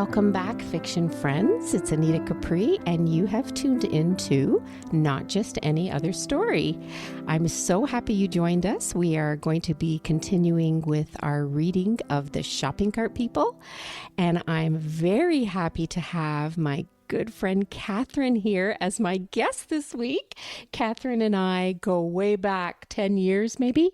Welcome back, fiction friends. It's Anita Capri, and you have tuned into Not Just Any Other Story. I'm so happy you joined us. We are going to be continuing with our reading of The Shopping Cart People, and I'm very happy to have my good friend Katherine here as my guest this week. Katherine and I go way back 10 years, maybe.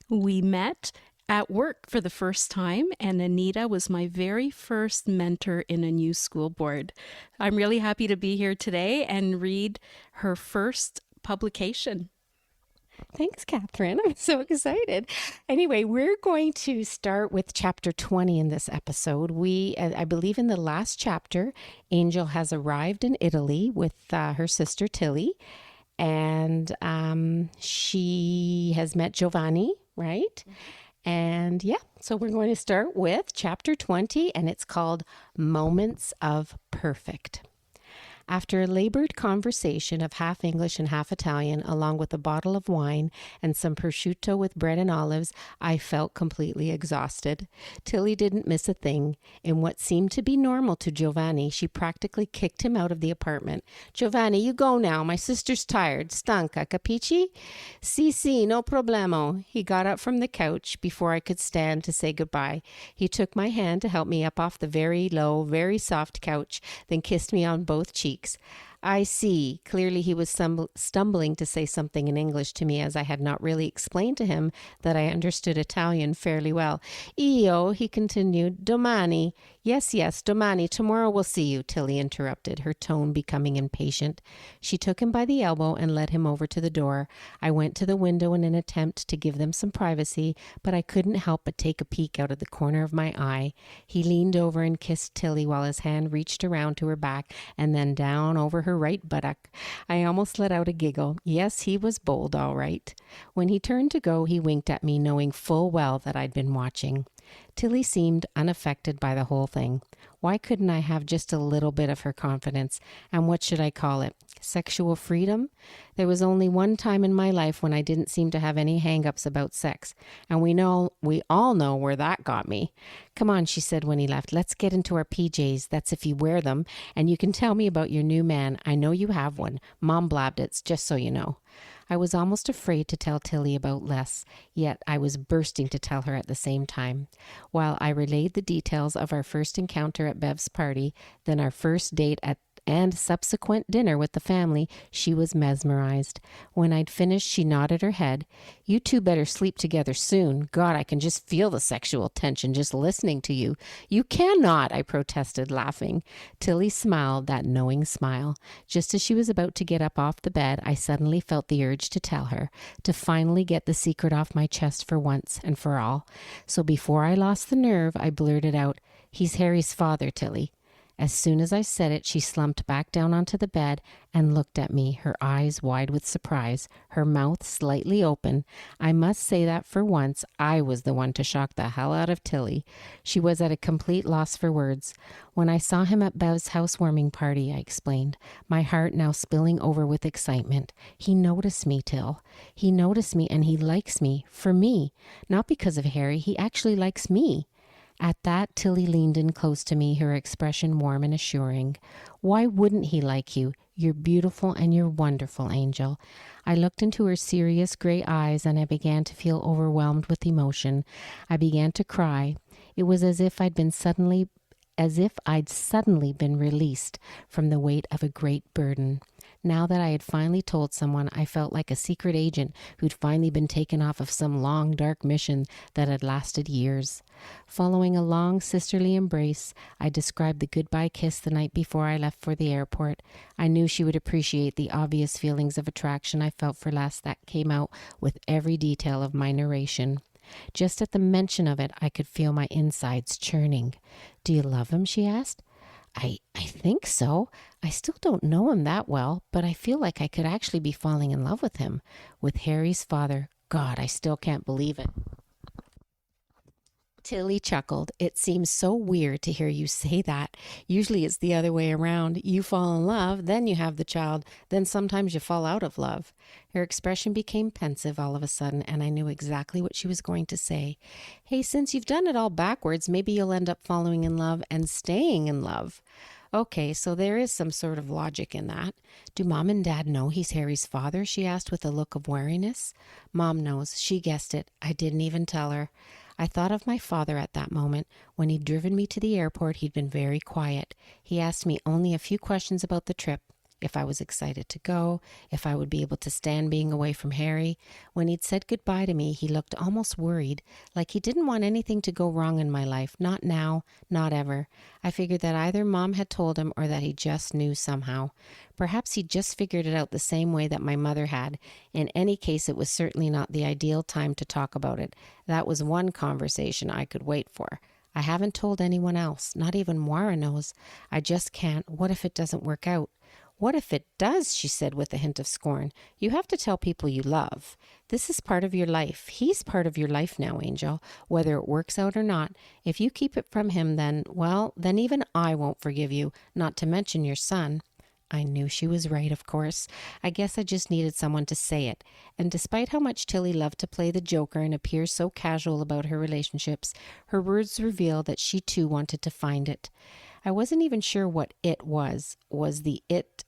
We met at work for the first time, and Anita was my very first mentor in a new school board. I'm really happy to be here today and read her first publication. Thanks, Katherine. I'm so excited. Anyway, we're going to start with chapter 20 in this episode. I believe in the last chapter, Angel has arrived in Italy with her sister Tilly, and she has met Giovanni, right? And so we're going to start with chapter 20, and it's called Moments of Perfect. After a labored conversation of half English and half Italian, along with a bottle of wine and some prosciutto with bread and olives, I felt completely exhausted. Tilly didn't miss a thing. In what seemed to be normal to Giovanni, she practically kicked him out of the apartment. "Giovanni, you go now. My sister's tired. Stanca, capisci?" "Sì, no problemo." He got up from the couch before I could stand to say goodbye. He took my hand to help me up off the very low, very soft couch, then kissed me on both cheeks. I see. Clearly he was stumbling to say something in English to me, as I had not really explained to him that I understood Italian fairly well. "Io," he continued, "domani." Yes, domani. Tomorrow we'll see you," Tilly interrupted, her tone becoming impatient. She took him by the elbow and led him over to the door. I went to the window in an attempt to give them some privacy, but I couldn't help but take a peek out of the corner of my eye. He leaned over and kissed Tilly while his hand reached around to her back and then down over her right buttock. I almost let out a giggle. Yes, he was bold, all right. When he turned to go, he winked at me, knowing full well that I'd been watching. Tilly seemed unaffected by the whole thing. Why couldn't I have just a little bit of her confidence? And what should I call it? Sexual freedom? There was only one time in my life when I didn't seem to have any hang-ups about sex, and we all know where that got me. "Come on," she said when he left. "Let's get into our PJs. That's if you wear them, and you can tell me about your new man. I know you have one. Mom blabbed it, just so you know." I was almost afraid to tell Tilly about Les, yet I was bursting to tell her at the same time. While I relayed the details of our first encounter at Bev's party, then our first date and subsequent dinner with the family, she was mesmerized. When I'd finished, she nodded her head. "You two better sleep together soon. God, I can just feel the sexual tension just listening to you." "You cannot," I protested, laughing. Tilly smiled, that knowing smile. Just as she was about to get up off the bed, I suddenly felt the urge to tell her, to finally get the secret off my chest for once and for all. So before I lost the nerve, I blurted out, "He's Harry's father, Tilly." As soon as I said it, she slumped back down onto the bed and looked at me, her eyes wide with surprise, her mouth slightly open. I must say that for once, I was the one to shock the hell out of Tilly. She was at a complete loss for words. "When I saw him at Bev's housewarming party," I explained, my heart now spilling over with excitement. "He noticed me, Till. He noticed me, and he likes me, for me. Not because of Harry, he actually likes me." At that, Tilly leaned in close to me, her expression warm and assuring. "Why wouldn't he like you? You're beautiful and you're wonderful, Angel." I looked into her serious gray eyes, and I began to feel overwhelmed with emotion. I began to cry. It was as if I'd suddenly been released from the weight of a great burden. Now that I had finally told someone, I felt like a secret agent who'd finally been taken off of some long, dark mission that had lasted years. Following a long sisterly embrace, I described the goodbye kiss the night before I left for the airport. I knew she would appreciate the obvious feelings of attraction I felt for Les that came out with every detail of my narration. Just at the mention of it, I could feel my insides churning. "Do you love him?" she asked. I think so. I still don't know him that well, but I feel like I could actually be falling in love with him. With Harry's father. God, I still can't believe it." Tilly chuckled. It seems so weird to hear you say that. Usually it's the other way around. You fall in love, then you have the child, then sometimes you fall out of love. Her expression became pensive all of a sudden, and I knew exactly what she was going to say. Hey, since you've done it all backwards, maybe you'll end up falling in love and staying in love. Okay, so there is some sort of logic in that. Do Mom and Dad know he's Harry's father? She asked with a look of wariness. Mom knows. She guessed it. I didn't even tell her. I thought of my father at that moment. When he'd driven me to the airport, he'd been very quiet. He asked me only a few questions about the trip. If I was excited to go, if I would be able to stand being away from Harry. When he'd said goodbye to me, he looked almost worried, like he didn't want anything to go wrong in my life. Not now, not ever. I figured that either Mom had told him or that he just knew somehow. Perhaps he just figured it out the same way that my mother had. In any case, it was certainly not the ideal time to talk about it. That was one conversation I could wait for. I haven't told anyone else. Not even Moira knows. I just can't. What if it doesn't work out? What if it does? She said with a hint of scorn. You have to tell people you love. This is part of your life. He's part of your life now, Angel, whether it works out or not. If you keep it from him, then even I won't forgive you, not to mention your son. I knew she was right, of course. I guess I just needed someone to say it. And despite how much Tilly loved to play the joker and appear so casual about her relationships, her words revealed that she too wanted to find it. I wasn't even sure what it was. Was the it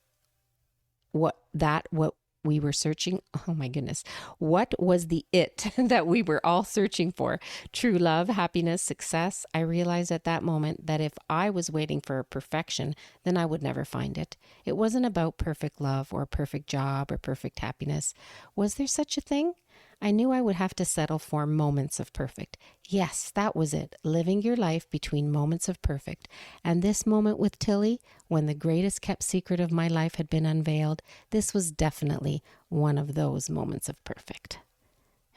what we were searching? Oh my goodness. What was the it that we were all searching for? True love, happiness, success? I realized at that moment that if I was waiting for perfection, then I would never find it. It wasn't about perfect love or a perfect job or perfect happiness. Was there such a thing? I knew I would have to settle for moments of perfect. Yes, that was it, living your life between moments of perfect. And this moment with Tilly, when the greatest kept secret of my life had been unveiled, this was definitely one of those moments of perfect.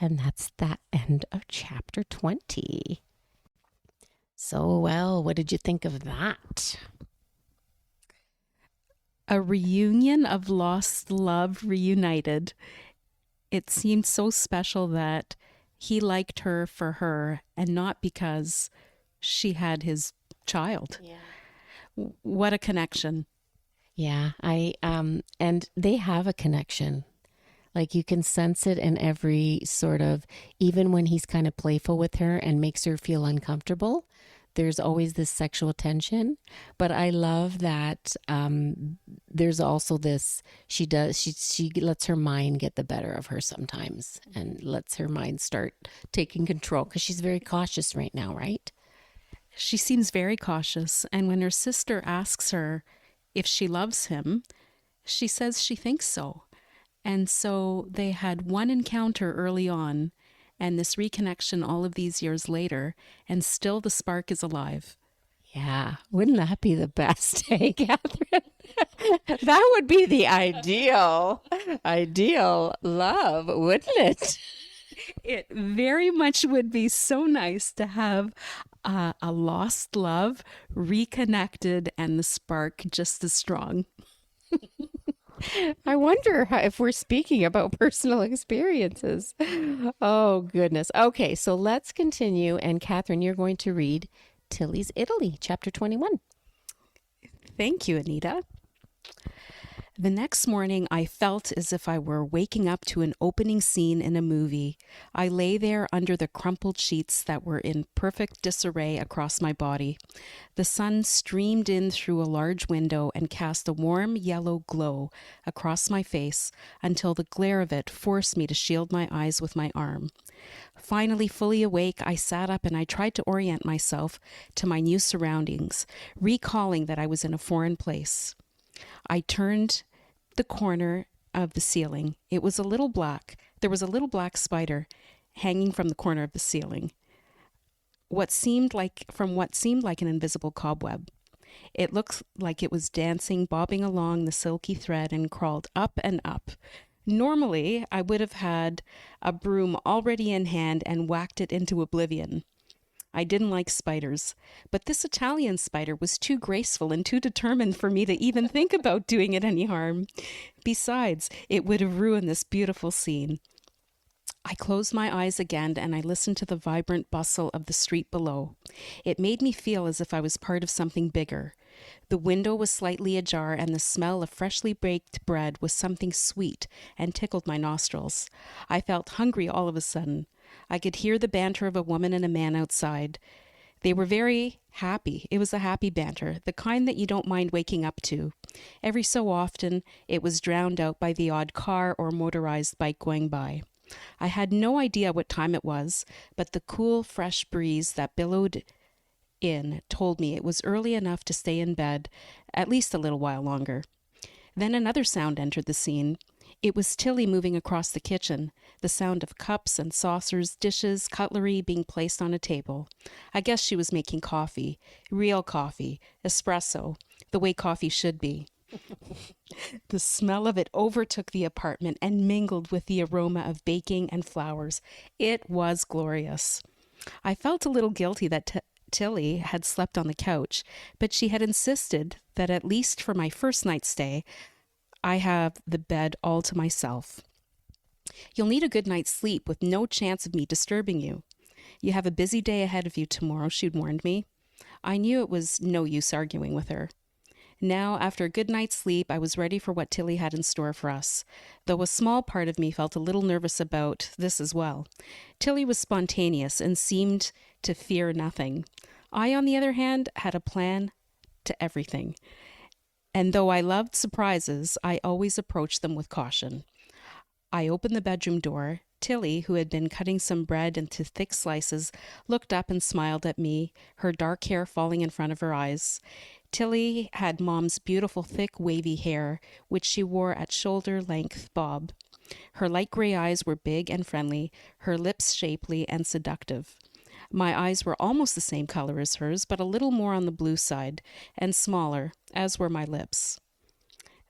And that's that end of chapter 20. So, well, what did you think of that? A reunion of lost love reunited. It seemed so special that he liked her for her and not because she had his child. Yeah. What a connection. Yeah, and they have a connection. Like you can sense it in every sort of, even when he's kind of playful with her and makes her feel uncomfortable, there's always this sexual tension. But I love that there's also this, she lets her mind get the better of her sometimes and lets her mind start taking control because she's very cautious right now, right? She seems very cautious. And when her sister asks her if she loves him, she says she thinks so. And so they had one encounter early on and this reconnection all of these years later, and still the spark is alive. Yeah, wouldn't that be the best, hey, Catherine? That would be the ideal love, wouldn't it? It very much would be so nice to have a lost love reconnected and the spark just as strong. I wonder if we're speaking about personal experiences. Oh, goodness. Okay, so let's continue. And Catherine, you're going to read Tilly's Italy, chapter 21. Thank you, Anita. The next morning, I felt as if I were waking up to an opening scene in a movie. I lay there under the crumpled sheets that were in perfect disarray across my body. The sun streamed in through a large window and cast a warm yellow glow across my face until the glare of it forced me to shield my eyes with my arm. Finally, fully awake, I sat up and I tried to orient myself to my new surroundings, recalling that I was in a foreign place. I turned the corner of the ceiling. It was a little black. There was a little black spider hanging from the corner of the ceiling. What seemed like an invisible cobweb. It looked like it was dancing, bobbing along the silky thread and crawled up and up. Normally, I would have had a broom already in hand and whacked it into oblivion. I didn't like spiders, but this Italian spider was too graceful and too determined for me to even think about doing it any harm. Besides, it would have ruined this beautiful scene. I closed my eyes again and I listened to the vibrant bustle of the street below. It made me feel as if I was part of something bigger. The window was slightly ajar, and the smell of freshly baked bread was something sweet and tickled my nostrils. I felt hungry all of a sudden. I could hear the banter of a woman and a man outside. They were very happy. It was a happy banter, the kind that you don't mind waking up to. Every so often, it was drowned out by the odd car or motorized bike going by. I had no idea what time it was, but the cool, fresh breeze that billowed in told me it was early enough to stay in bed at least a little while longer. Then another sound entered the scene. It was Tilly moving across the kitchen, the sound of cups and saucers, dishes, cutlery being placed on a table. I guess she was making coffee, real coffee, espresso, the way coffee should be. The smell of it overtook the apartment and mingled with the aroma of baking and flowers. It was glorious. I felt a little guilty that Tilly had slept on the couch, but she had insisted that at least for my first night's stay, I have the bed all to myself. You'll need a good night's sleep with no chance of me disturbing you. You have a busy day ahead of you tomorrow, she'd warned me. I knew it was no use arguing with her. Now, after a good night's sleep, I was ready for what Tilly had in store for us, though a small part of me felt a little nervous about this as well. Tilly was spontaneous and seemed to fear nothing. I, on the other hand, had a plan to everything. And though I loved surprises, I always approached them with caution. I opened the bedroom door. Tilly, who had been cutting some bread into thick slices, looked up and smiled at me, her dark hair falling in front of her eyes. Tilly had Mom's beautiful thick wavy hair, which she wore at shoulder-length bob. Her light gray eyes were big and friendly, her lips shapely and seductive. My eyes were almost the same color as hers, but a little more on the blue side, and smaller, as were my lips.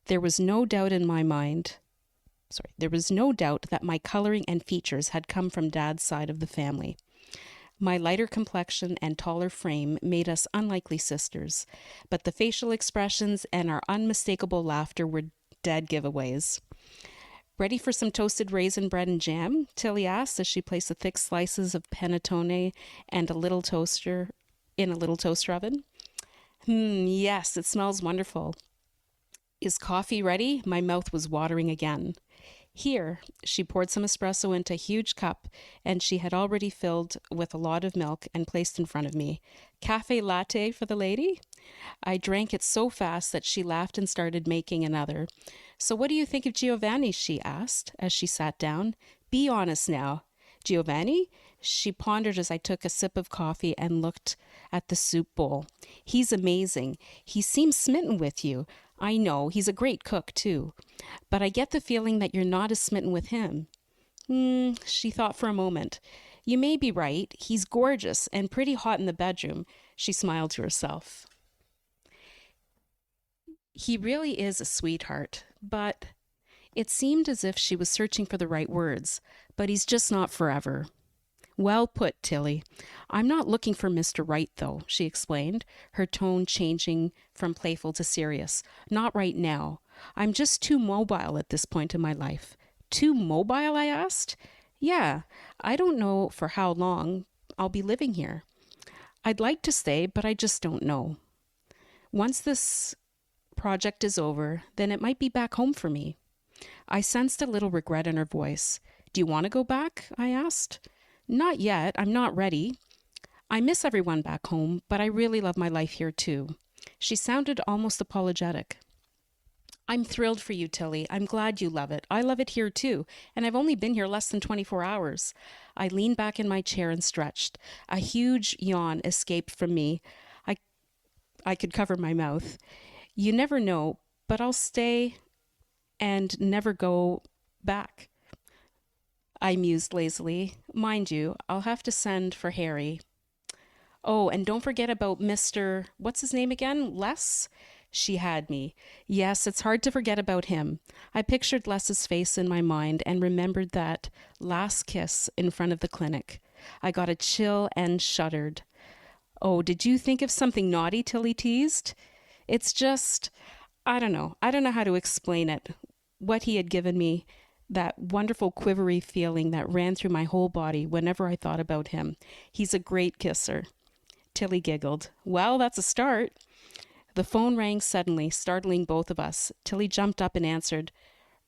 There was no doubt that my coloring and features had come from Dad's side of the family. My lighter complexion and taller frame made us unlikely sisters, but the facial expressions and our unmistakable laughter were dead giveaways. Ready for some toasted raisin bread and jam? Tilly asked as she placed the thick slices of panettone and a little toaster oven. Yes, it smells wonderful. Is coffee ready? My mouth was watering again. Here, she poured some espresso into a huge cup, and she had already filled with a lot of milk and placed in front of me. Cafe latte for the lady? I drank it so fast that she laughed and started making another. So what do you think of Giovanni? She asked as she sat down. Be honest now. Giovanni? She pondered as I took a sip of coffee and looked at the soup bowl. He's amazing. He seems smitten with you. I know, he's a great cook, too. But I get the feeling that you're not as smitten with him. She thought for a moment. You may be right. He's gorgeous and pretty hot in the bedroom. She smiled to herself. He really is a sweetheart, but it seemed as if she was searching for the right words. But he's just not forever. Well put, Tilly. I'm not looking for Mr. Right, though, she explained, her tone changing from playful to serious. Not right now. I'm just too mobile at this point in my life. Too mobile, I asked? Yeah, I don't know for how long I'll be living here. I'd like to stay, but I just don't know. Once this project is over, then it might be back home for me. I sensed a little regret in her voice. Do you want to go back? I asked. Not yet. I'm not ready. I miss everyone back home, but I really love my life here too. She sounded almost apologetic. I'm thrilled for you, Tilly. I'm glad you love it. I love it here too, and I've only been here less than 24 hours. I leaned back in my chair and stretched. A huge yawn escaped from me. I could cover my mouth. You never know, but I'll stay and never go back. I mused lazily. Mind you, I'll have to send for Harry. Oh, and don't forget about Mr. What's his name again? Les? She had me. Yes, it's hard to forget about him. I pictured Les's face in my mind and remembered that last kiss in front of the clinic. I got a chill and shuddered. Oh, did you think of something naughty? Tilly teased. It's just, I don't know how to explain it. What he had given me. that wonderful quivery feeling that ran through my whole body whenever I thought about him. He's a great kisser. Tilly giggled. Well, that's a start. The phone rang suddenly, startling both of us. Tilly jumped up and answered.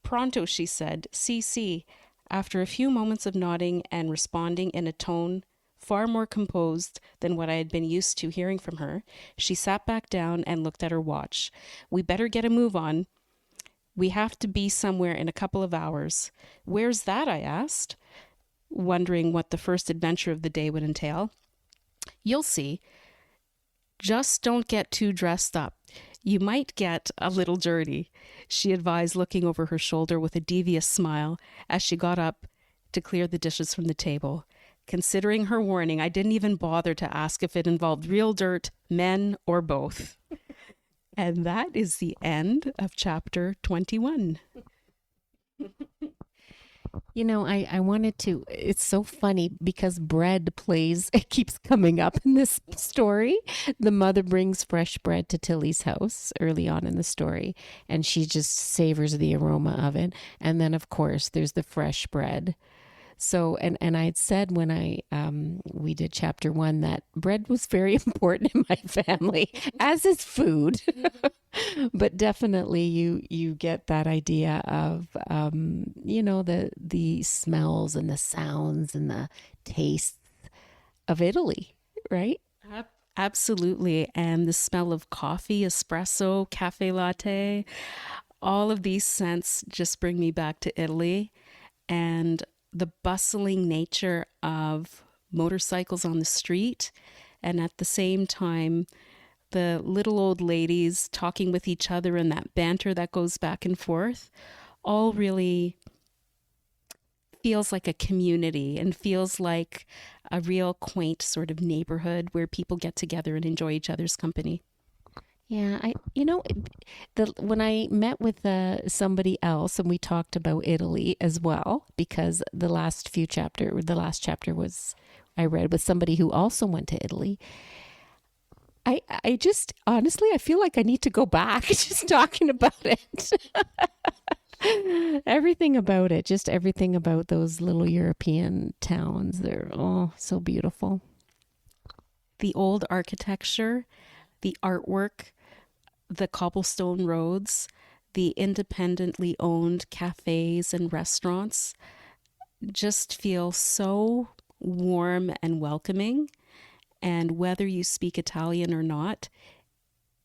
Pronto, she said. CC. After a few moments of nodding and responding in a tone far more composed than what I had been used to hearing from her, she sat back down and looked at her watch. We better get a move on. We have to be somewhere in a couple of hours. Where's that? I asked, wondering what the first adventure of the day would entail. You'll see. Just don't get too dressed up. You might get a little dirty, she advised, looking over her shoulder with a devious smile as she got up to clear the dishes from the table. Considering her warning, I didn't even bother to ask if it involved real dirt, men, or both. And that is the end of chapter 21. You know, I wanted to, it's so funny because bread plays, it keeps coming up in this story. The mother brings fresh bread to Tilly's house early on in the story, and she just savors the aroma of it. And then, of course, there's the fresh bread. So, and I had said when we did chapter 1 that bread was very important in my family, as is food. But definitely you get that idea of, the smells and the sounds and the tastes of Italy, right? Absolutely. And the smell of coffee, espresso, cafe latte, all of these scents just bring me back to Italy. And the bustling nature of motorcycles on the street, and at the same time, the little old ladies talking with each other and that banter that goes back and forth, all really feels like a community and feels like a real quaint sort of neighborhood where people get together and enjoy each other's company. Yeah, when I met with somebody else and we talked about Italy as well, because the last chapter was I read with somebody who also went to Italy. I just honestly I feel like I need to go back just talking about it. Everything about it, just everything about those little European towns. They're so beautiful. The old architecture, the artwork, the cobblestone roads, the independently owned cafes and restaurants just feel so warm and welcoming. And whether you speak Italian or not,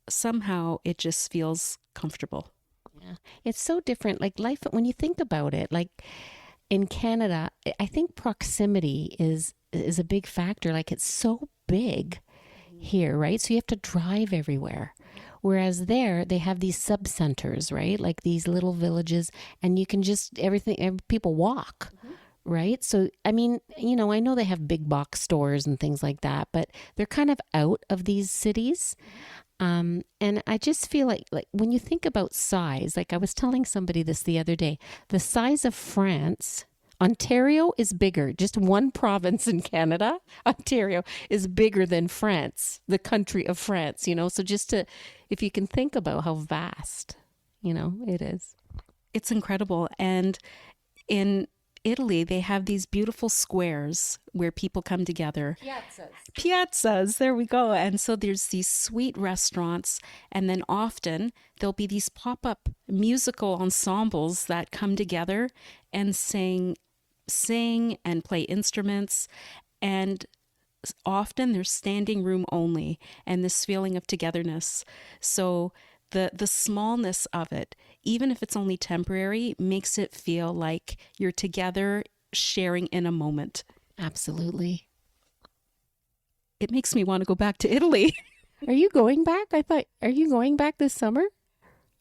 somehow it just feels comfortable. Yeah. It's so different. Like life, when you think about it, like in Canada, I think proximity is a big factor. Like it's so big here, right? So you have to drive everywhere. Whereas there, they have these sub-centers, right? Like these little villages, and you can just, people walk, right? So, I mean, I know they have big box stores and things like that, but they're kind of out of these cities. And I just feel like when you think about size, like I was telling somebody this the other day, the size of France, Ontario is bigger. Just one province in Canada, Ontario, is bigger than France, the country of France, So if you can think about how vast, it is. It's incredible. And in Italy, they have these beautiful squares where people come together. Piazzas, there we go. And so there's these sweet restaurants, and then often there'll be these pop-up musical ensembles that come together and sing and play instruments, and often they're standing room only, and this feeling of togetherness. So the smallness of it, even if it's only temporary, makes it feel like you're together sharing in a moment. Absolutely. It makes me want to go back to Italy. Are you going back? Are you going back this summer?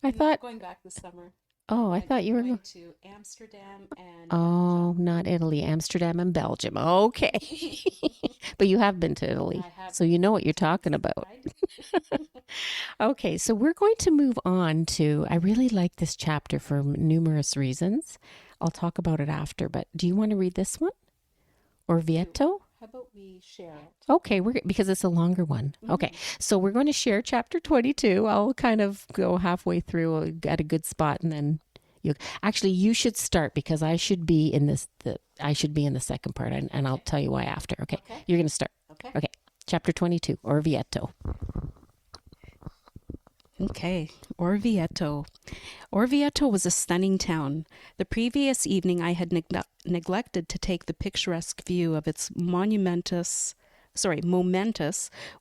I'm not going back this summer. Oh, I thought you were going to Amsterdam and Oh, not Italy, Amsterdam and Belgium. Okay. But you have been to Italy, so you know what you're talking about. Okay, so we're going to move on to, I really like this chapter for numerous reasons. I'll talk about it after, but do you want to read this one? Or Vieto? How about we share it? Okay, because it's a longer one. Okay, so we're going to share chapter 22. I'll kind of go halfway through at a good spot, and then You actually you should start because I should be in I should be in the second part, and I'll tell you why after. Okay, you're gonna start. Okay, chapter 22, Orvieto. Okay, Orvieto. Orvieto was a stunning town. The previous evening, I had neglected to take the picturesque view of its momentous,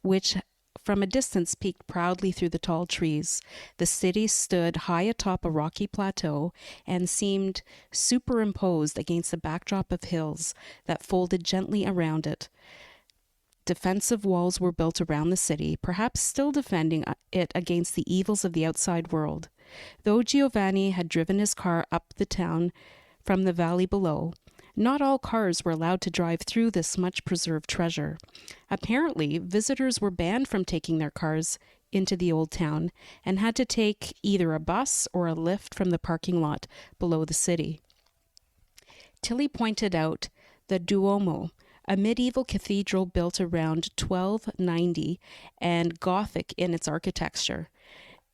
which from a distance peeked proudly through the tall trees. The city stood high atop a rocky plateau and seemed superimposed against a backdrop of hills that folded gently around it. Defensive walls were built around the city, perhaps still defending it against the evils of the outside world. Though Giovanni had driven his car up the town from the valley below, not all cars were allowed to drive through this much preserved treasure. Apparently, visitors were banned from taking their cars into the old town and had to take either a bus or a lift from the parking lot below the city. Tilly pointed out the Duomo, a medieval cathedral built around 1290 and Gothic in its architecture.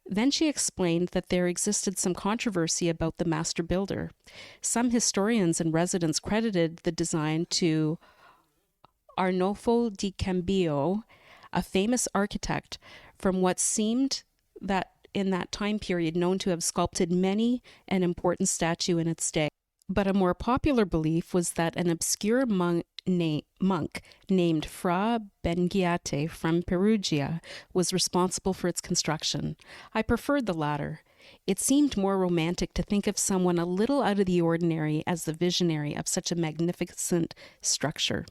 Then she explained that there existed some controversy about the master builder. Some historians and residents credited the design to Arnolfo di Cambio, a famous architect from what seemed that in that time period known to have sculpted many an important statue in its day. But a more popular belief was that an obscure monk named Fra Bengiate from Perugia was responsible for its construction. I preferred the latter. It seemed more romantic to think of someone a little out of the ordinary as the visionary of such a magnificent structure.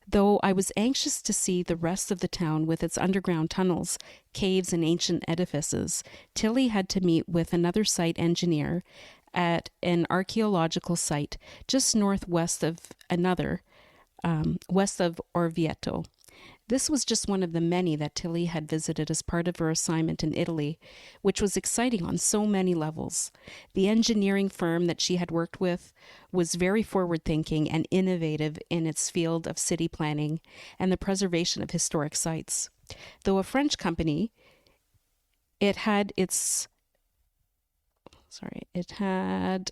Though I was anxious to see the rest of the town with its underground tunnels, caves, and ancient edifices, Tilly had to meet with another site engineer at an archaeological site just northwest of west of Orvieto. This was just one of the many that Tilly had visited as part of her assignment in Italy, which was exciting on so many levels. The engineering firm that she had worked with was very forward-thinking and innovative in its field of city planning and the preservation of historic sites. Though a French company, it had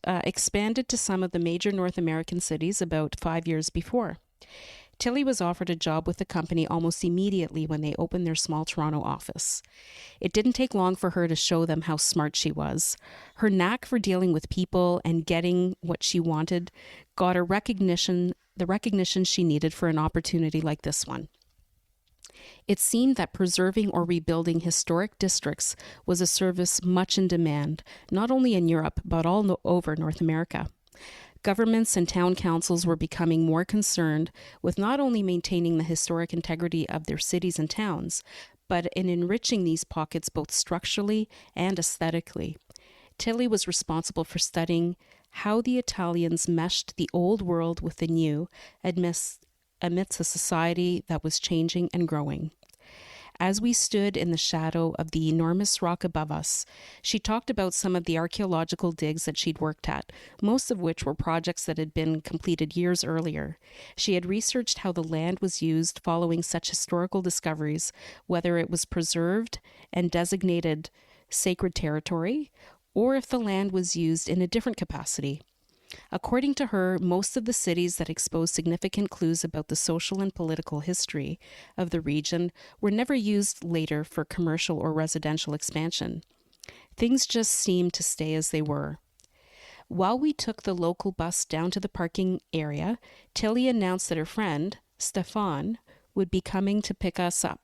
expanded to some of the major North American cities about 5 years before. Tilly was offered a job with the company almost immediately when they opened their small Toronto office. It didn't take long for her to show them how smart she was. Her knack for dealing with people and getting what she wanted got her the recognition she needed for an opportunity like this one. It seemed that preserving or rebuilding historic districts was a service much in demand, not only in Europe, but all over North America. Governments and town councils were becoming more concerned with not only maintaining the historic integrity of their cities and towns, but in enriching these pockets both structurally and aesthetically. Tilly was responsible for studying how the Italians meshed the old world with the new amidst a society that was changing and growing. As we stood in the shadow of the enormous rock above us, she talked about some of the archaeological digs that she'd worked at, most of which were projects that had been completed years earlier. She had researched how the land was used following such historical discoveries, whether it was preserved and designated sacred territory, or if the land was used in a different capacity. According to her, most of the cities that exposed significant clues about the social and political history of the region were never used later for commercial or residential expansion. Things just seemed to stay as they were. While we took the local bus down to the parking area, Tilly announced that her friend, Stefan, would be coming to pick us up.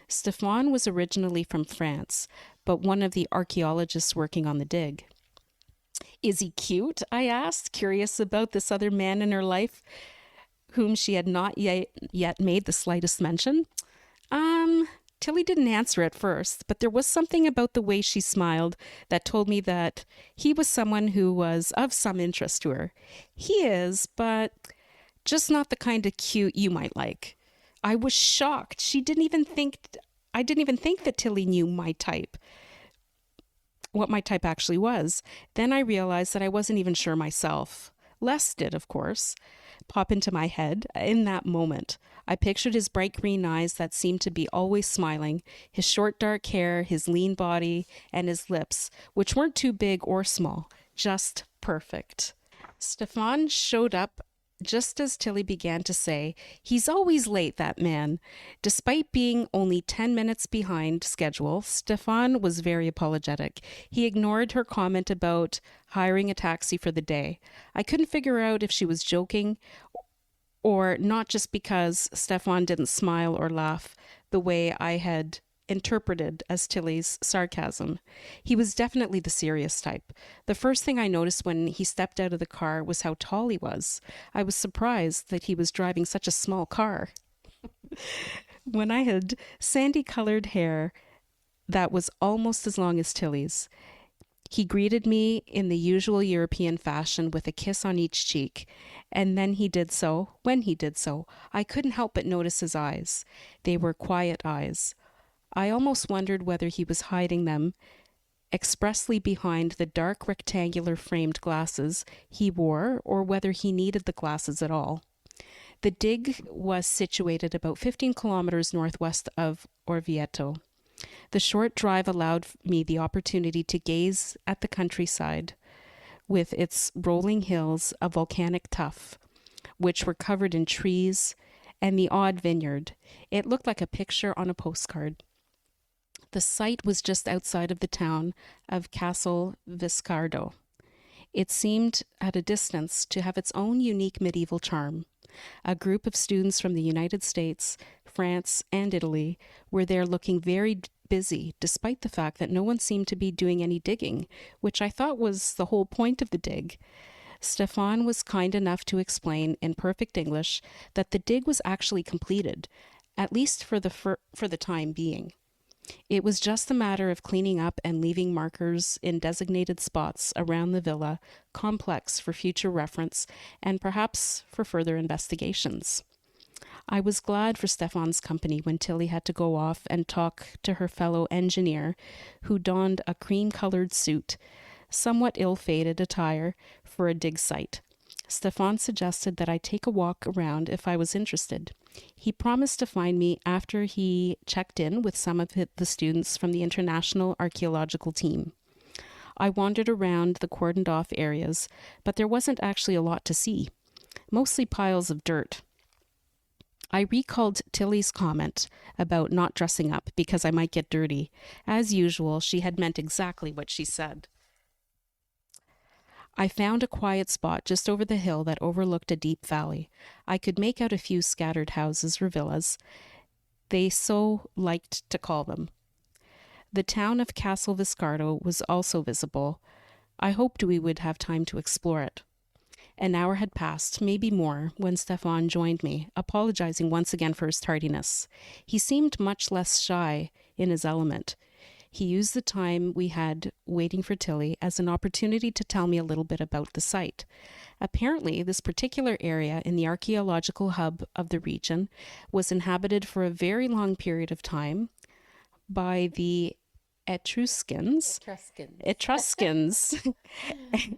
Stefan was originally from France, but one of the archaeologists working on the dig. "Is he cute?" I asked, curious about this other man in her life whom she had not yet made the slightest mention. Tilly didn't answer at first, but there was something about the way she smiled that told me that he was someone who was of some interest to her. "He is, but just not the kind of cute you might like." I was shocked. I didn't even think that Tilly knew my type, what my type actually was. Then I realized that I wasn't even sure myself. Les did, of course, pop into my head in that moment. I pictured his bright green eyes that seemed to be always smiling, his short dark hair, his lean body, and his lips, which weren't too big or small. just perfect. Stefan showed up just as Tilly began to say, "He's always late, that man." Despite being only 10 minutes behind schedule, Stefan was very apologetic. He ignored her comment about hiring a taxi for the day. I couldn't figure out if she was joking or not, just because Stefan didn't smile or laugh the way I had interpreted as Tilly's sarcasm. He was definitely the serious type. The first thing I noticed when he stepped out of the car was how tall he was. I was surprised that he was driving such a small car. When I had sandy colored hair that was almost as long as Tilly's, he greeted me in the usual European fashion with a kiss on each cheek, and then when he did so, I couldn't help but notice his eyes. They were quiet eyes. I almost wondered whether he was hiding them expressly behind the dark rectangular framed glasses he wore, or whether he needed the glasses at all. The dig was situated about 15 kilometers northwest of Orvieto. The short drive allowed me the opportunity to gaze at the countryside with its rolling hills of volcanic tuff, which were covered in trees, and the odd vineyard. It looked like a picture on a postcard. The site was just outside of the town of Castel Viscardo. It seemed at a distance to have its own unique medieval charm. A group of students from the United States, France, and Italy were there looking very busy, despite the fact that no one seemed to be doing any digging, which I thought was the whole point of the dig. Stefan was kind enough to explain in perfect English that the dig was actually completed, at least for the time being. It was just a matter of cleaning up and leaving markers in designated spots around the villa complex for future reference and perhaps for further investigations. I was glad for Stefan's company when Tilly had to go off and talk to her fellow engineer, who donned a cream-colored suit, somewhat ill-fated attire for a dig site. Stefan suggested that I take a walk around if I was interested. He promised to find me after he checked in with some of the students from the International Archaeological Team. I wandered around the cordoned off areas, but there wasn't actually a lot to see, mostly piles of dirt. I recalled Tilly's comment about not dressing up because I might get dirty. As usual, she had meant exactly what she said. I found a quiet spot just over the hill that overlooked a deep valley. I could make out a few scattered houses or villas, they so liked to call them. The town of Castel Viscardo was also visible. I hoped we would have time to explore it. An hour had passed, maybe more, when Stefan joined me, apologizing once again for his tardiness. He seemed much less shy in his element. He used the time we had waiting for Tilly as an opportunity to tell me a little bit about the site. Apparently, this particular area in the archaeological hub of the region was inhabited for a very long period of time by the Etruscans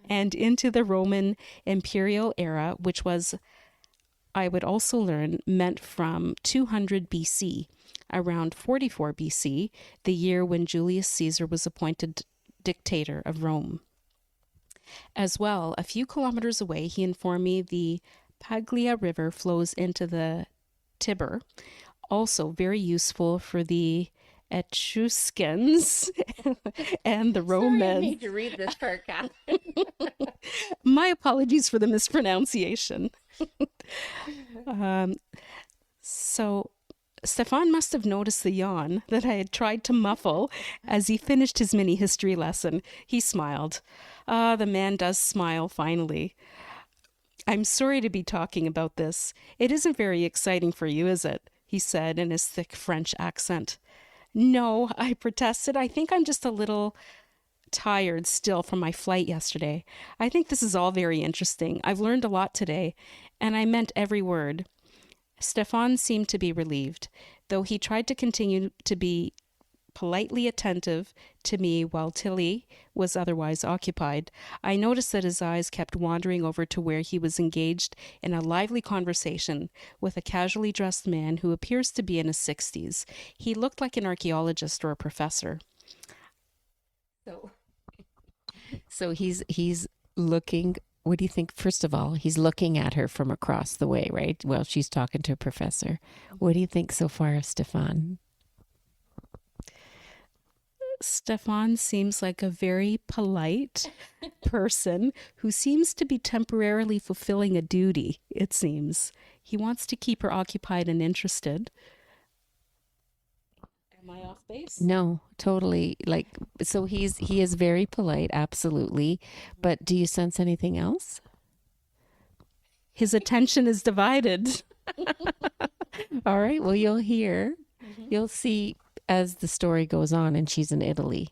and into the Roman imperial era, which was, I would also learn, meant from 200 BC. Around 44 BC, the year when Julius Caesar was appointed dictator of Rome. As well, a few kilometers away, he informed me the Paglia River flows into the Tiber, also very useful for the Etruscans and the Romans. Sorry, I made you read this part, Katherine. My apologies for the mispronunciation. So Stefan must have noticed the yawn that I had tried to muffle as he finished his mini history lesson. He smiled. The man does smile, finally. "I'm sorry to be talking about this. It isn't very exciting for you, is it?" he said in his thick French accent. "No," I protested. "I think I'm just a little tired still from my flight yesterday. I think this is all very interesting. I've learned a lot today, and I meant every word." Stefan seemed to be relieved, though he tried to continue to be politely attentive to me while Tilly was otherwise occupied. I noticed that his eyes kept wandering over to where he was engaged in a lively conversation with a casually dressed man who appears to be in his 60s. He looked like an archaeologist or a professor. So he's looking. What do you think? First of all, he's looking at her from across the way, right? Well, she's talking to a professor. What do you think so far, Stefan? Stefan seems like a very polite person who seems to be temporarily fulfilling a duty, it seems. He wants to keep her occupied and interested. Am I off base? No, totally. Like, so he is very polite, absolutely. But do you sense anything else? His attention is divided. All right. Well, you'll see as the story goes on, and she's in Italy.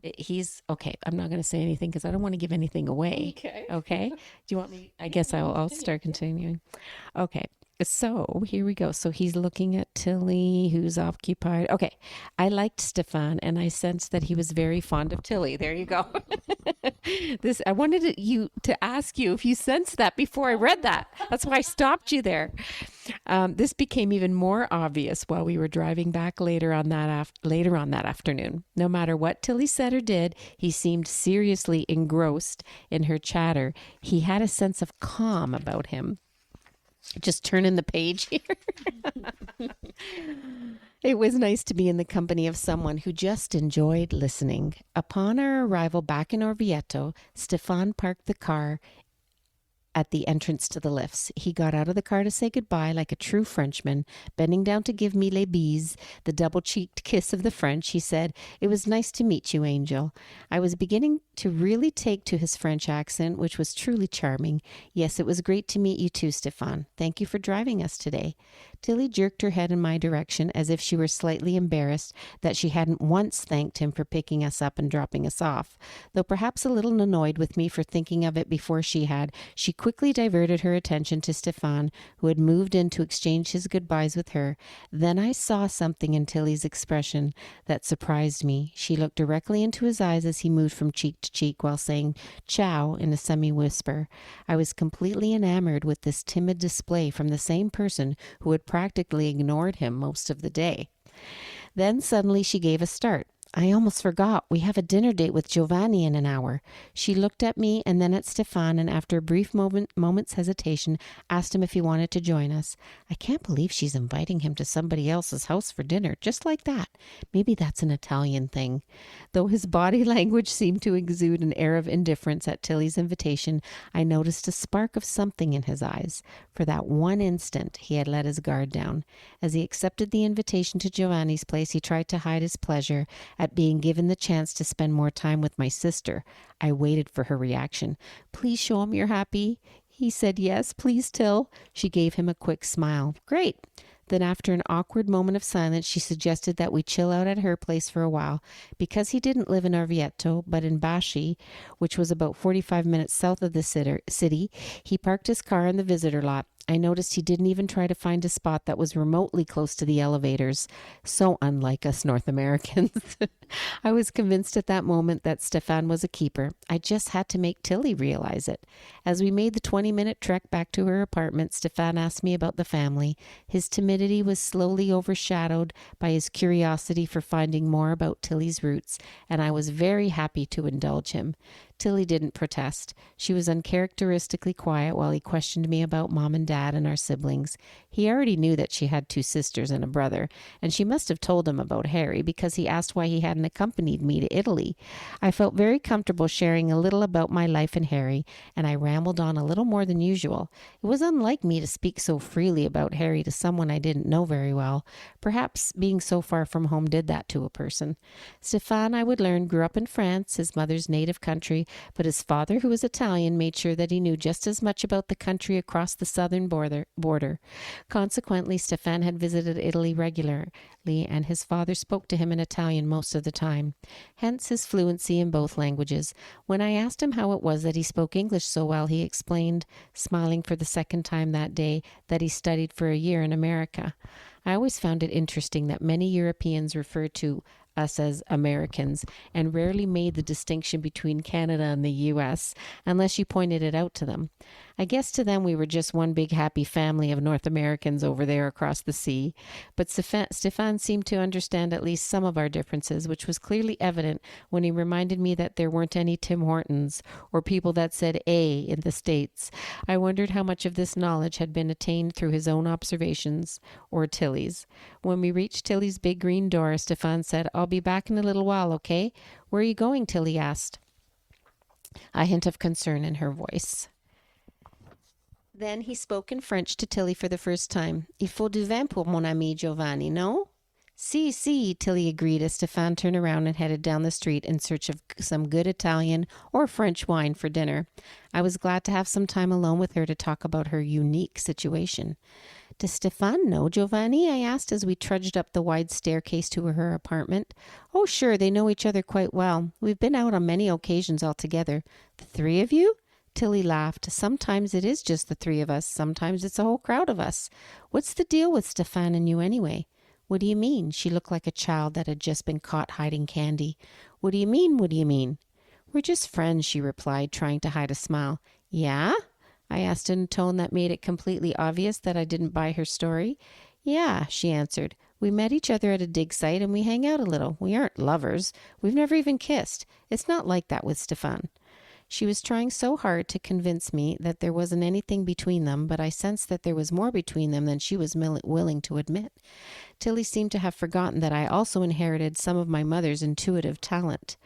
He's okay. I'm not going to say anything because I don't want to give anything away. Okay. Okay. Do you want me? I guess I'll start continuing. Okay. So here we go. So he's looking at Tilly, who's occupied. Okay. I liked Stefan and I sensed that he was very fond of Tilly. There you go. I wanted you to ask you if you sensed that before I read that. That's why I stopped you there. This became even more obvious while we were driving back later on that afternoon. No matter what Tilly said or did, he seemed seriously engrossed in her chatter. He had a sense of calm about him. Just turning the page here. It was nice to be in the company of someone who just enjoyed listening. Upon our arrival back in Orvieto, Stefan parked the car at the entrance to the lifts. He got out of the car to say goodbye like a true Frenchman. Bending down to give me les bises, the double-cheeked kiss of the French, he said, "It was nice to meet you, Angel." I was beginning to really take to his French accent, which was truly charming. "Yes, it was great to meet you too, Stefan. Thank you for driving us today." Tilly jerked her head in my direction as if she were slightly embarrassed that she hadn't once thanked him for picking us up and dropping us off. Though perhaps a little annoyed with me for thinking of it before she had, she quickly diverted her attention to Stefan, who had moved in to exchange his goodbyes with her. Then I saw something in Tilly's expression that surprised me. She looked directly into his eyes as he moved from cheek to cheek while saying "ciao" in a semi-whisper. I was completely enamored with this timid display from the same person who had practically ignored him most of the day. Then suddenly she gave a start. "I almost forgot. We have a dinner date with Giovanni in an hour." She looked at me and then at Stefan, and after a brief moment's hesitation, asked him if he wanted to join us. I can't believe she's inviting him to somebody else's house for dinner, just like that. Maybe that's an Italian thing. Though his body language seemed to exude an air of indifference at Tilly's invitation, I noticed a spark of something in his eyes. For that one instant, he had let his guard down. As he accepted the invitation to Giovanni's place, he tried to hide his pleasure at being given the chance to spend more time with my sister. I waited for her reaction. "Please show him you're happy." He said, "Yes, please, Till." She gave him a quick smile. "Great." Then after an awkward moment of silence, she suggested that we chill out at her place for a while. Because he didn't live in Orvieto, but in Basci, which was about 45 minutes south of the city, he parked his car in the visitor lot. I noticed he didn't even try to find a spot that was remotely close to the elevators. So unlike us North Americans. I was convinced at that moment that Stefan was a keeper. I just had to make Tilly realize it. As we made the 20-minute trek back to her apartment, Stefan asked me about the family. His timidity was slowly overshadowed by his curiosity for finding more about Tilly's roots, and I was very happy to indulge him. Tilly didn't protest. She was uncharacteristically quiet while he questioned me about Mom and Dad and our siblings. He already knew that she had 2 sisters and a brother, and she must have told him about Harry because he asked why he hadn't accompanied me to Italy. I felt very comfortable sharing a little about my life and Harry, and I rambled on a little more than usual. It was unlike me to speak so freely about Harry to someone I didn't know very well. Perhaps being so far from home did that to a person. Stefan, I would learn, grew up in France, his mother's native country, but his father, who was Italian, made sure that he knew just as much about the country across the southern border. Consequently, Stefan had visited Italy regularly, and his father spoke to him in Italian most of the time. Hence his fluency in both languages. When I asked him how it was that he spoke English so well, he explained, smiling for the second time that day, that he studied for a year in America. I always found it interesting that many Europeans refer to us as Americans and rarely made the distinction between Canada and the U.S. unless you pointed it out to them. I guess to them we were just one big happy family of North Americans over there across the sea. But Stefan seemed to understand at least some of our differences, which was clearly evident when he reminded me that there weren't any Tim Hortons or people that said A in the States. I wondered how much of this knowledge had been attained through his own observations or Tilly's. When we reached Tilly's big green door, Stefan said, "I'll be back in a little while, okay?" "Where are you going?" Tilly asked, a hint of concern in her voice. Then he spoke in French to Tilly for the first time. "Il faut du vin pour mon ami Giovanni, no?" "Si, si," Tilly agreed as Stefan turned around and headed down the street in search of some good Italian or French wine for dinner. I was glad to have some time alone with her to talk about her unique situation. "Does Stefan know Giovanni?" I asked as we trudged up the wide staircase to her apartment. "Oh, sure, they know each other quite well. We've been out on many occasions all together." "The three of you?" Tilly laughed. "Sometimes it is just the three of us. Sometimes it's a whole crowd of us. What's the deal with Stefan and you anyway?" "What do you mean?" She looked like a child that had just been caught hiding candy. "What do you mean? What do you mean?" "We're just friends," she replied, trying to hide a smile. "Yeah?" I asked in a tone that made it completely obvious that I didn't buy her story. "Yeah," she answered. "We met each other at a dig site and we hang out a little. We aren't lovers. We've never even kissed. It's not like that with Stefan." She was trying so hard to convince me that there wasn't anything between them, but I sensed that there was more between them than she was willing to admit. Tilly seemed to have forgotten that I also inherited some of my mother's intuitive talent.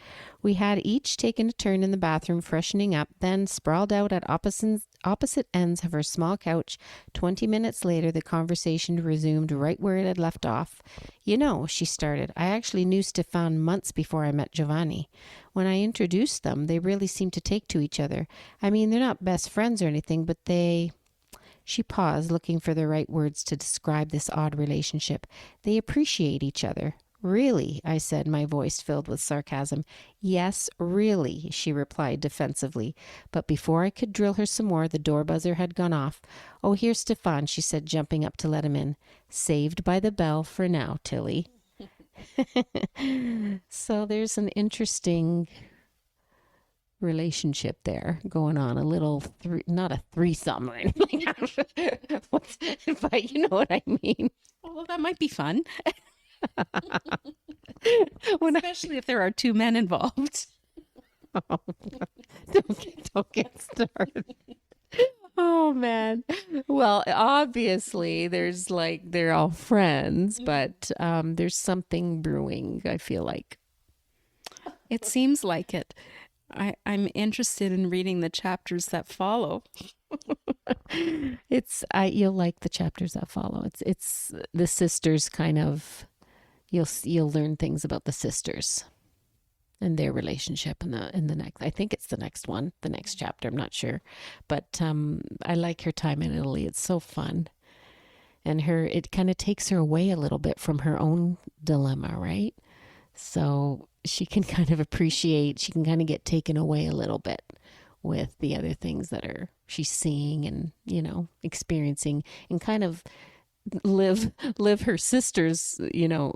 We had each taken a turn in the bathroom freshening up, then sprawled out at opposite ends of her small couch. 20 minutes later, the conversation resumed right where it had left off. "You know," she started, "I actually knew Stefan months before I met Giovanni. When I introduced them, they really seemed to take to each other. I mean, they're not best friends or anything, but they..." She paused, looking for the right words to describe this odd relationship. "They appreciate each other." "Really?" I said, my voice filled with sarcasm. "Yes, really," she replied defensively. But before I could drill her some more, the door buzzer had gone off. "Oh, here's Stefan," she said, jumping up to let him in. "Saved by the bell for now, Tilly." So there's an interesting relationship there going on, a little not a threesome or anything. But you know what I mean. Well, that might be fun, When especially if there are two men involved. Oh, don't get started. Oh man. Well, obviously they're all friends, but there's something brewing, I feel like. It seems like it. I'm interested in reading the chapters that follow. You'll like the chapters that follow. It's the sisters kind of, you'll learn things about the sisters and their relationship in the next, I think it's the next one, the next chapter, I'm not sure. But I like her time in Italy. It's so fun. And it kind of takes her away a little bit from her own dilemma, right? So she can kind of she can kind of get taken away a little bit with the other things that she's seeing and, experiencing, and kind of live her sister's,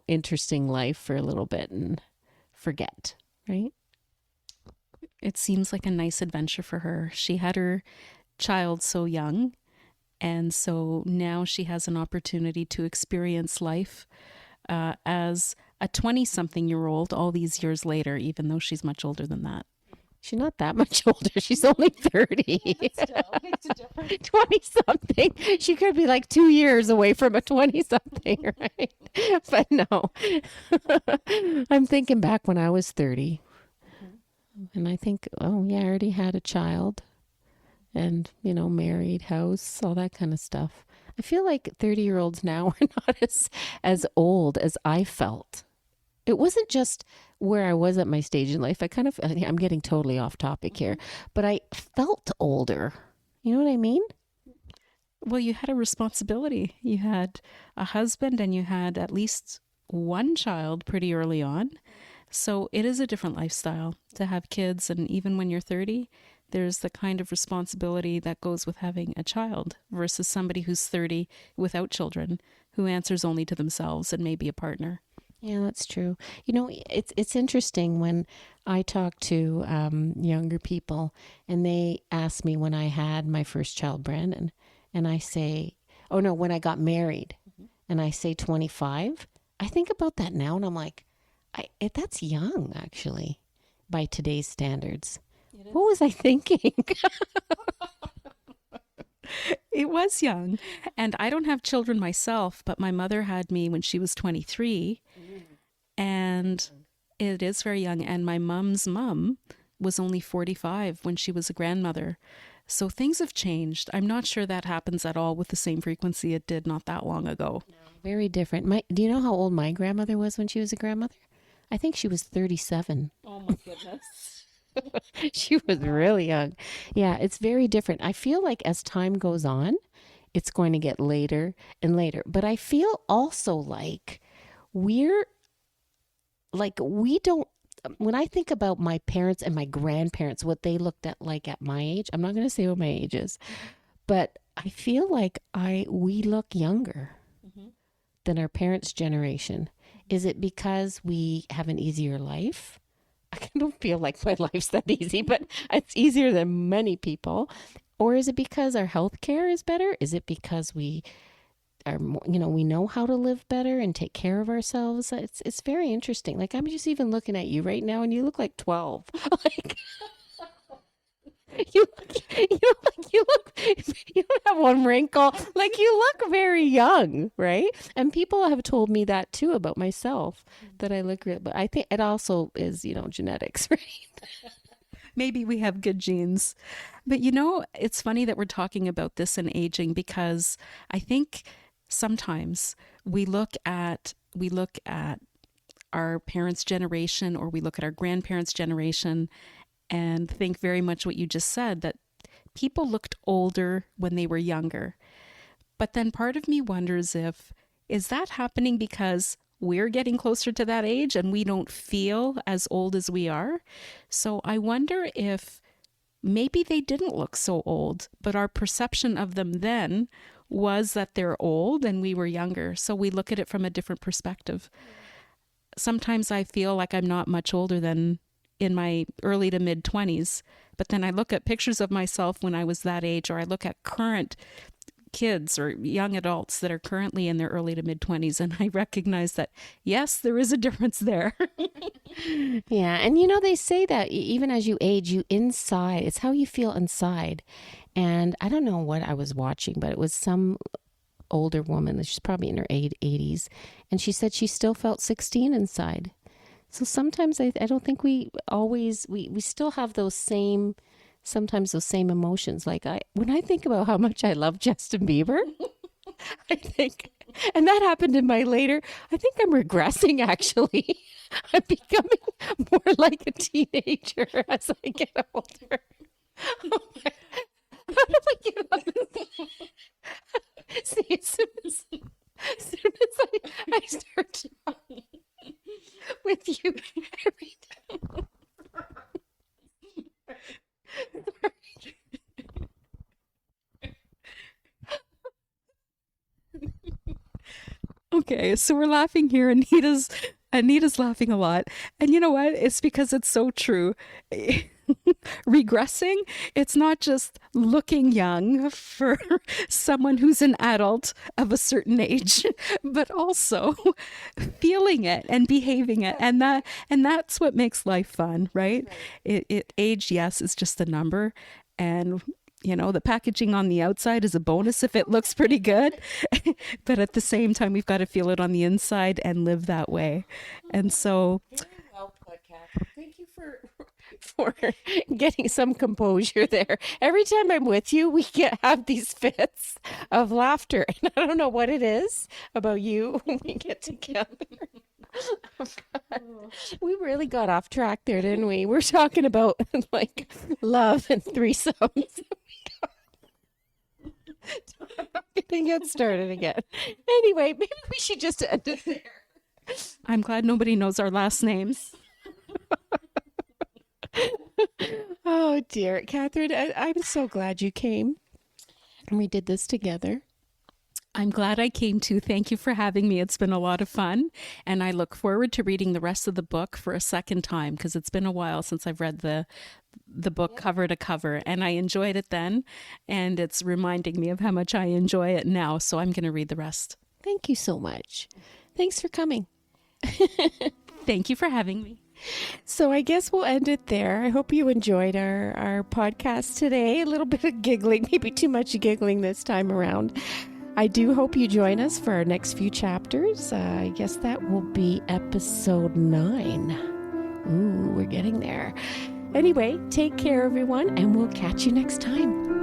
interesting life for a little bit and forget, right? It seems like a nice adventure for her. She had her child so young, and so now she has an opportunity to experience life as a 20-something-year-old all these years later, even though she's much older than that. She's not that much older. She's only 30. Still, makes a difference. 20-something. She could be like 2 years away from a 20-something, right? But no. I'm thinking back when I was 30. And I think, oh, yeah, I already had a child and, married, house, all that kind of stuff. I feel like 30-year-olds now are not as old as I felt. It wasn't just where I was at my stage in life. I'm getting totally off topic here, but I felt older. You know what I mean? Well, you had a responsibility. You had a husband and you had at least one child pretty early on. So it is a different lifestyle to have kids. And even when you're 30, there's the kind of responsibility that goes with having a child versus somebody who's 30 without children, who answers only to themselves and maybe a partner. Yeah, that's true. It's interesting when I talk to younger people and they ask me when I had my first child, Brandon, and I say, oh no, when I got married, and I say 25. I think about that now, and I'm like, that's young actually, by today's standards. It What is. was I thinking? It was young. And I don't have children myself, but my mother had me when she was 23. And it is very young. And my mom's mom was only 45 when she was a grandmother. So things have changed. I'm not sure that happens at all with the same frequency it did not that long ago. Very different. Do you know how old my grandmother was when she was a grandmother? I think she was 37. Oh my goodness. She was really young. Yeah, it's very different. I feel like as time goes on, it's going to get later and later. But I feel also like we're we don't, when I think about my parents and my grandparents, what they looked at like at my age, I'm not going to say what my age is, but I feel like we look younger Mhm. than our parents' generation. Is it because we have an easier life? I don't feel like my life's that easy, but it's easier than many people. Or is it because our health care is better? Is it because we are more, we know how to live better and take care of ourselves? It's very interesting. Like I'm just even looking at you right now, and you look like 12. Like you don't have one wrinkle. Like you look very young, right? And people have told me that too about myself, that I look real. But I think it also is, genetics, right? Maybe we have good genes. But it's funny that we're talking about this and aging because I think sometimes we look at our parents' generation or we look at our grandparents' generation and think very much what you just said, that people looked older when they were younger. But then part of me wonders if is that happening because we're getting closer to that age and we don't feel as old as we are? So I wonder if maybe they didn't look so old, but our perception of them then was that they're old and we were younger. So we look at it from a different perspective. Sometimes I feel like I'm not much older than in my early to mid 20s, but then I look at pictures of myself when I was that age, or I look at current kids or young adults that are currently in their early to mid 20s, and I recognize that, yes, there is a difference there. Yeah, and they say that even as you age, it's how you feel inside. And I don't know what I was watching, but it was some older woman. She's probably in her 80s, and she said she still felt 16 inside. So sometimes I don't think we still have sometimes those same emotions. Like when I think about how much I love Justin Bieber, I think, and that happened in my later, I think I'm regressing actually. I'm becoming more like a teenager as I get older. How do I get on this? See, as soon as I start with you every Okay, so we're laughing here. Anita's laughing a lot. And you know what? It's because it's so true. Regressing, it's not just looking young for someone who's an adult of a certain age, but also feeling it and behaving it. And that's what makes life fun, right? Age, yes, is just a number. And the packaging on the outside is a bonus if it looks pretty good. But at the same time, we've got to feel it on the inside and live that way. And so, Very well put, Catherine. Thank you for getting some composure there. Every time I'm with you, have these fits of laughter, and I don't know what it is about you when we get together. We really got off track there, didn't we? We're talking about like love and threesomes. I'm not gonna get started again. Anyway, maybe we should just end it there. I'm glad nobody knows our last names. Oh dear, Catherine, I'm so glad you came and we did this together. I'm glad I came to. Thank you for having me. It's been a lot of fun. And I look forward to reading the rest of the book for a second time because it's been a while since I've read the book cover to cover. And I enjoyed it then. And it's reminding me of how much I enjoy it now. So I'm going to read the rest. Thank you so much. Thanks for coming. Thank you for having me. So I guess we'll end it there. I hope you enjoyed our podcast today. A little bit of giggling, maybe too much giggling this time around. I do hope you join us for our next few chapters. I guess that will be episode 9. Ooh, we're getting there. Anyway, take care, everyone, and we'll catch you next time.